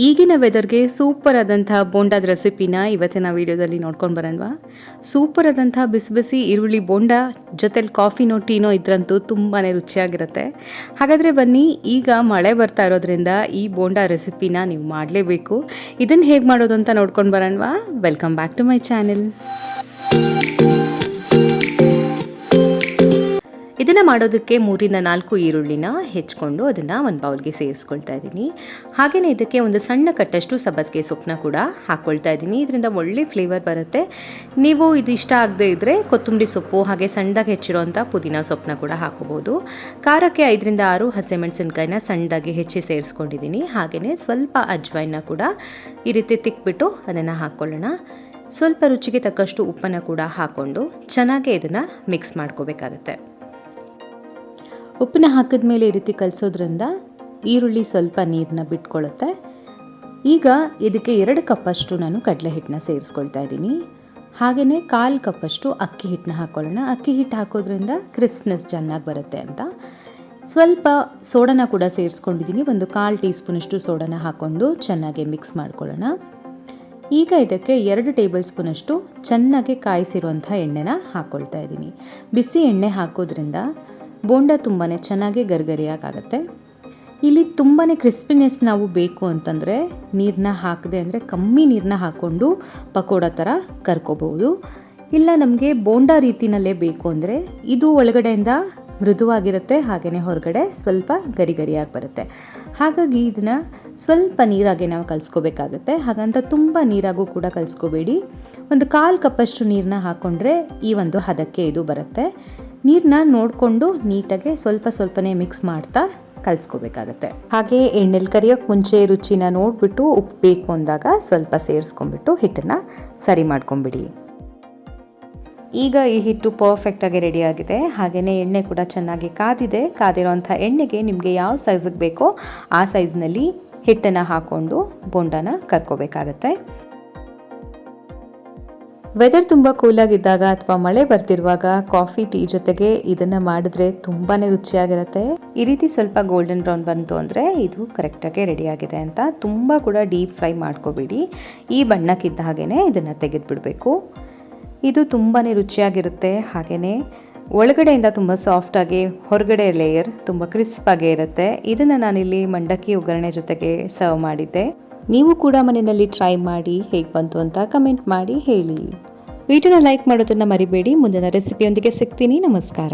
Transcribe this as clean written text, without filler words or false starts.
ಈಗಿನ ವೆದರ್ಗೆ ಸೂಪರ್ ಆದಂತಹ ಬೋಂಡಾದ ರೆಸಿಪಿನ ಇವತ್ತಿನ ವಿಡಿಯೋದಲ್ಲಿ ನೋಡ್ಕೊಂಡು ಬರೋಣವಾ. ಸೂಪರ್ ಆದಂತಹ ಬಿಸಿ ಬಿಸಿ ಈರುಳ್ಳಿ ಬೋಂಡ ಜೊತೆಲಿ ಕಾಫಿನೋ ಟೀನೋ ಇದ್ರಂತೂ ತುಂಬಾ ರುಚಿಯಾಗಿರುತ್ತೆ. ಹಾಗಾದರೆ ಬನ್ನಿ, ಈಗ ಮಳೆ ಬರ್ತಾ ಇರೋದ್ರಿಂದ ಈ ಬೋಂಡ ರೆಸಿಪಿನ ನೀವು ಮಾಡಲೇಬೇಕು. ಇದನ್ನು ಹೇಗೆ ಮಾಡೋದು ಅಂತ ನೋಡ್ಕೊಂಡು ಬರೋಣವಾ. Welcome back to my channel. ಇದನ್ನು ಮಾಡೋದಕ್ಕೆ 3-4 ಈರುಳ್ಳಿನ ಹೆಚ್ಚಿಕೊಂಡು ಅದನ್ನು ಒಂದು ಬೌಲ್ಗೆ ಸೇರಿಸ್ಕೊಳ್ತಾ ಇದ್ದೀನಿ. ಹಾಗೆಯೇ ಇದಕ್ಕೆ ಒಂದು ಸಣ್ಣ ಕಟ್ಟಷ್ಟು ಸಬ್ಬಸಿಗೆ ಸೊಪ್ಪನ್ನ ಕೂಡ ಹಾಕ್ಕೊಳ್ತಾ ಇದ್ದೀನಿ. ಇದರಿಂದ ಒಳ್ಳೆ ಫ್ಲೇವರ್ ಬರುತ್ತೆ. ನೀವು ಇದು ಇಷ್ಟ ಆಗದೆ ಇದ್ದರೆ ಕೊತ್ತಂಬರಿ ಸೊಪ್ಪು ಹಾಗೆ ಸಣ್ಣದಾಗಿ ಹೆಚ್ಚಿರೋಂಥ ಪುದೀನ ಸೊಪ್ಪನ್ನ ಕೂಡ ಹಾಕೋಬೋದು. ಖಾರಕ್ಕೆ 5-6 ಹಸಿಮೆಣಸಿನ್ಕಾಯಿನ ಸಣ್ಣದಾಗಿ ಹೆಚ್ಚಿ ಸೇರಿಸ್ಕೊಂಡಿದ್ದೀನಿ. ಹಾಗೆಯೇ ಸ್ವಲ್ಪ ಅಜ್ವೈನ ಕೂಡ ಈ ರೀತಿ ತಿಕ್ಬಿಟ್ಟು ಅದನ್ನು ಹಾಕ್ಕೊಳ್ಳೋಣ. ಸ್ವಲ್ಪ ರುಚಿಗೆ ತಕ್ಕಷ್ಟು ಉಪ್ಪನ್ನು ಕೂಡ ಹಾಕ್ಕೊಂಡು ಚೆನ್ನಾಗಿ ಇದನ್ನು ಮಿಕ್ಸ್ ಮಾಡ್ಕೋಬೇಕಾಗತ್ತೆ. ಉಪ್ಪನ್ನ ಹಾಕಿದ ಮೇಲೆ ಈ ರೀತಿ ಕಲಿಸೋದ್ರಿಂದ ಈರುಳ್ಳಿ ಸ್ವಲ್ಪ ನೀರನ್ನ ಬಿಟ್ಕೊಳ್ಳುತ್ತೆ. ಈಗ ಇದಕ್ಕೆ 2 ಕಪ್ಪಷ್ಟು ನಾನು ಕಡಲೆ ಹಿಟ್ಟನ್ನ ಸೇರಿಸ್ಕೊಳ್ತಾ ಇದ್ದೀನಿ. ಹಾಗೆಯೇ 1/4 ಕಪ್ಪಷ್ಟು ಅಕ್ಕಿ ಹಿಟ್ಟನ್ನ ಹಾಕ್ಕೊಳ್ಳೋಣ. ಅಕ್ಕಿ ಹಿಟ್ಟು ಹಾಕೋದ್ರಿಂದ ಕ್ರಿಸ್ಪ್ನೆಸ್ ಚೆನ್ನಾಗಿ ಬರುತ್ತೆ ಅಂತ. ಸ್ವಲ್ಪ ಸೋಡಾನ ಕೂಡ ಸೇರಿಸ್ಕೊಂಡಿದ್ದೀನಿ. ಒಂದು 1/4 ಟೀ ಸ್ಪೂನಷ್ಟು ಸೋಡಾನ ಹಾಕ್ಕೊಂಡು ಚೆನ್ನಾಗಿ ಮಿಕ್ಸ್ ಮಾಡ್ಕೊಳ್ಳೋಣ. ಈಗ ಇದಕ್ಕೆ 2 ಟೇಬಲ್ ಸ್ಪೂನಷ್ಟು ಚೆನ್ನಾಗಿ ಕಾಯಿಸಿರುವಂಥ ಎಣ್ಣೆನ ಹಾಕ್ಕೊಳ್ತಾ ಇದ್ದೀನಿ. ಬಿಸಿ ಎಣ್ಣೆ ಹಾಕೋದ್ರಿಂದ ಬೋಂಡ ತುಂಬಾ ಚೆನ್ನಾಗಿ ಗರಿಗರಿಯಾಗುತ್ತೆ. ಇಲ್ಲಿ ತುಂಬಾ ಕ್ರಿಸ್ಪಿನೆಸ್ ನಾವು ಬೇಕು ಅಂತಂದರೆ ನೀರನ್ನ ಹಾಕದೆ ಅಂದರೆ ಕಮ್ಮಿ ನೀರನ್ನ ಹಾಕ್ಕೊಂಡು ಪಕೋಡ ಥರ ಕರ್ಕೋಬಹುದು. ಇಲ್ಲ ನಮಗೆ ಬೋಂಡ ರೀತಿಯಲ್ಲೇ ಬೇಕು ಅಂದರೆ ಇದು ಒಳಗಡೆಯಿಂದ ಮೃದುವಾಗಿರುತ್ತೆ, ಹಾಗೆಯೇ ಹೊರಗಡೆ ಸ್ವಲ್ಪ ಗರಿಗರಿಯಾಗಿ ಬರುತ್ತೆ. ಹಾಗಾಗಿ ಇದನ್ನು ಸ್ವಲ್ಪ ನೀರಾಗೆ ನಾವು ಕಲಿಸ್ಕೋಬೇಕಾಗತ್ತೆ. ಹಾಗಂತ ತುಂಬ ನೀರಾಗೂ ಕೂಡ ಕಲಿಸ್ಕೋಬೇಡಿ. ಒಂದು 1/4 ಕಪ್ಪಷ್ಟು ನೀರನ್ನ ಹಾಕ್ಕೊಂಡ್ರೆ ಈ ಒಂದು ಹದಕ್ಕೆ ಇದು ಬರುತ್ತೆ. ನೀರನ್ನ ನೋಡಿಕೊಂಡು ನೀಟಾಗಿ ಸ್ವಲ್ಪನೇ ಮಿಕ್ಸ್ ಮಾಡ್ತಾ ಕಲಿಸ್ಕೋಬೇಕಾಗತ್ತೆ. ಹಾಗೆ ಎಣ್ಣೆಲಿ ಕರಿಯೋಕ್ಕೆ ಮುಂಚೆ ರುಚಿನ ನೋಡಿಬಿಟ್ಟು ಉಪ್ಪು ಬೇಕು ಅಂದಾಗ ಸ್ವಲ್ಪ ಸೇರಿಸ್ಕೊಂಡ್ಬಿಟ್ಟು ಹಿಟ್ಟನ್ನು ಸರಿ ಮಾಡ್ಕೊಂಬಿಡಿ. ಈಗ ಈ ಹಿಟ್ಟು ಪರ್ಫೆಕ್ಟಾಗಿ ರೆಡಿಯಾಗಿದೆ. ಹಾಗೆಯೇ ಎಣ್ಣೆ ಕೂಡ ಚೆನ್ನಾಗಿ ಕಾದಿರೋಂಥ ಎಣ್ಣೆಗೆ ನಿಮಗೆ ಯಾವ ಸೈಜಿಗೆ ಬೇಕೋ ಆ ಸೈಜ್ನಲ್ಲಿ ಹಿಟ್ಟನ್ನು ಹಾಕ್ಕೊಂಡು ಬೋಂಡನ ಕರ್ಕೋಬೇಕಾಗತ್ತೆ. ವೆದರ್ ತುಂಬ ಕೂಲಾಗಿದ್ದಾಗ ಅಥವಾ ಮಳೆ ಬರ್ತಿರುವಾಗ ಕಾಫಿ ಟೀ ಜೊತೆಗೆ ಇದನ್ನು ಮಾಡಿದ್ರೆ ತುಂಬಾ ರುಚಿಯಾಗಿರುತ್ತೆ. ಈ ರೀತಿ ಸ್ವಲ್ಪ ಗೋಲ್ಡನ್ ಬ್ರೌನ್ ಬಂತು ಅಂದರೆ ಇದು ಕರೆಕ್ಟಾಗಿ ರೆಡಿಯಾಗಿದೆ ಅಂತ. ತುಂಬ ಕೂಡ ಡೀಪ್ ಫ್ರೈ ಮಾಡ್ಕೋಬೇಡಿ. ಈ ಬಣ್ಣಕ್ಕಿದ್ದ ಹಾಗೆಯೇ ಇದನ್ನು ತೆಗೆದುಬಿಡಬೇಕು. ಇದು ತುಂಬಾ ರುಚಿಯಾಗಿರುತ್ತೆ. ಹಾಗೆಯೇ ಒಳಗಡೆಯಿಂದ ತುಂಬ ಸಾಫ್ಟಾಗಿ, ಹೊರಗಡೆ ಲೇಯರ್ ತುಂಬ ಕ್ರಿಸ್ಪಾಗೇ ಇರುತ್ತೆ. ಇದನ್ನು ನಾನಿಲ್ಲಿ ಮಂಡಕ್ಕಿ ಒಗ್ಗರಣೆ ಜೊತೆಗೆ ಸರ್ವ್ ಮಾಡಿದ್ದೆ. ನೀವು ಕೂಡ ಮನೆಯಲ್ಲಿ ಟ್ರೈ ಮಾಡಿ ಹೇಗೆ ಬಂತು ಅಂತ ಕಮೆಂಟ್ ಮಾಡಿ ಹೇಳಿ. ವಿಡಿಯೋನ ಲೈಕ್ ಮಾಡೋದನ್ನು ಮರಿಬೇಡಿ. ಮುಂದಿನ ರೆಸಿಪಿಯೊಂದಿಗೆ ಸಿಗ್ತೀನಿ. ನಮಸ್ಕಾರ.